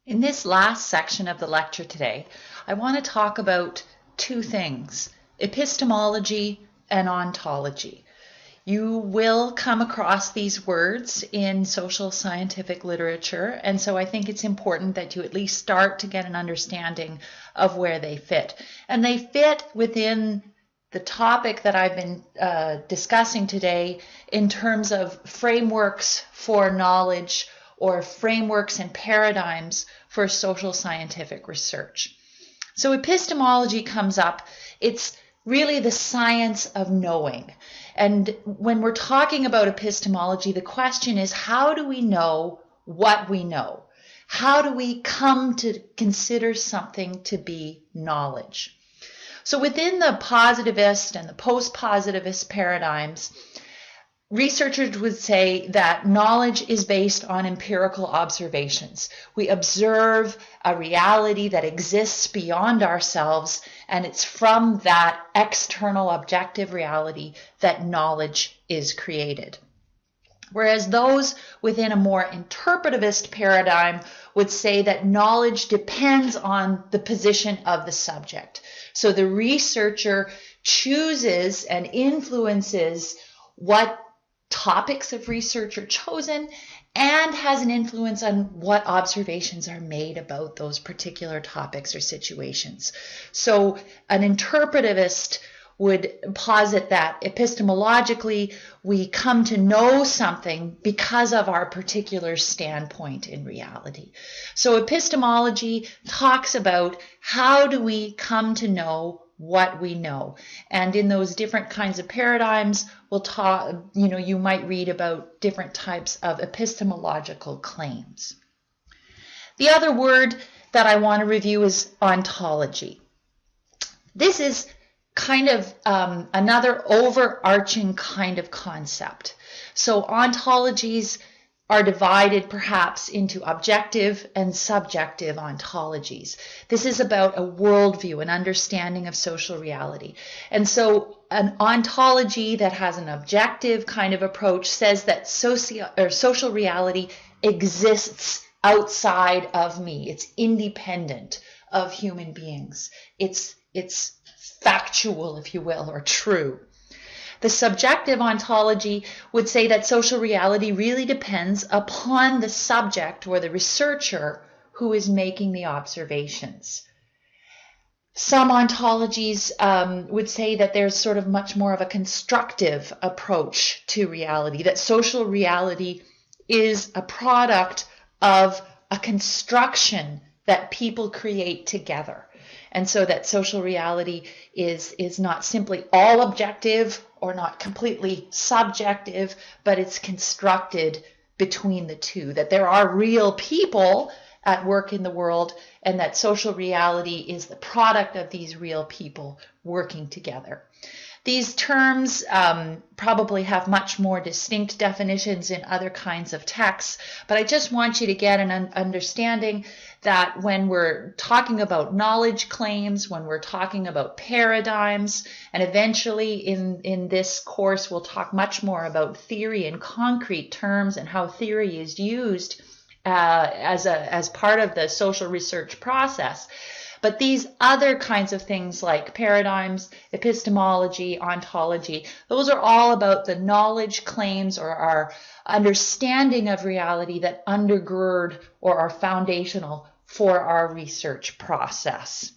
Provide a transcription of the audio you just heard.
In this last section of the lecture today, I want to talk about two things: epistemology and ontology. You will come across these words in social scientific literature, and so I think it's important that you at least start to get an understanding of where they fit. And they fit within the topic that I've been discussing today in terms of frameworks for knowledge or frameworks and paradigms for social scientific research. So epistemology comes up. It's really the science of knowing. And when we're talking about epistemology, the question is, how do we know what we know? How do we come to consider something to be knowledge? So within the positivist and the post-positivist paradigms, researchers would say that knowledge is based on empirical observations. We observe a reality that exists beyond ourselves, and it's from that external objective reality that knowledge is created. Whereas those within a more interpretivist paradigm would say that knowledge depends on the position of the subject. So the researcher chooses and influences what topics of research are chosen and has an influence on what observations are made about those particular topics or situations. So an interpretivist would posit that epistemologically we come to know something because of our particular standpoint in reality. So epistemology talks about how do we come to know what we know. And in those different kinds of paradigms, we'll talk, you might read about different types of epistemological claims. The other word that I want to review is ontology. This is kind of another overarching kind of concept. So ontologies are divided perhaps into objective and subjective ontologies. This is about a worldview, an understanding of social reality. And so an ontology that has an objective kind of approach says that social reality exists outside of me. It's independent of human beings. It's factual, if you will, or true. The subjective ontology would say that social reality really depends upon the subject or the researcher who is making the observations. Some ontologies would say that there's sort of much more of a constructive approach to reality, that social reality is a product of a construction that people create together. And so that social reality is not simply all objective or not completely subjective, but it's constructed between the two, that there are real people at work in the world and that social reality is the product of these real people working together. These terms probably have much more distinct definitions in other kinds of texts, but I just want you to get an understanding that when we're talking about knowledge claims, when we're talking about paradigms, and eventually in this course we'll talk much more about theory in concrete terms and how theory is used as part of the social research process. But these other kinds of things like paradigms, epistemology, ontology, those are all about the knowledge claims or our understanding of reality that undergird or are foundational for our research process.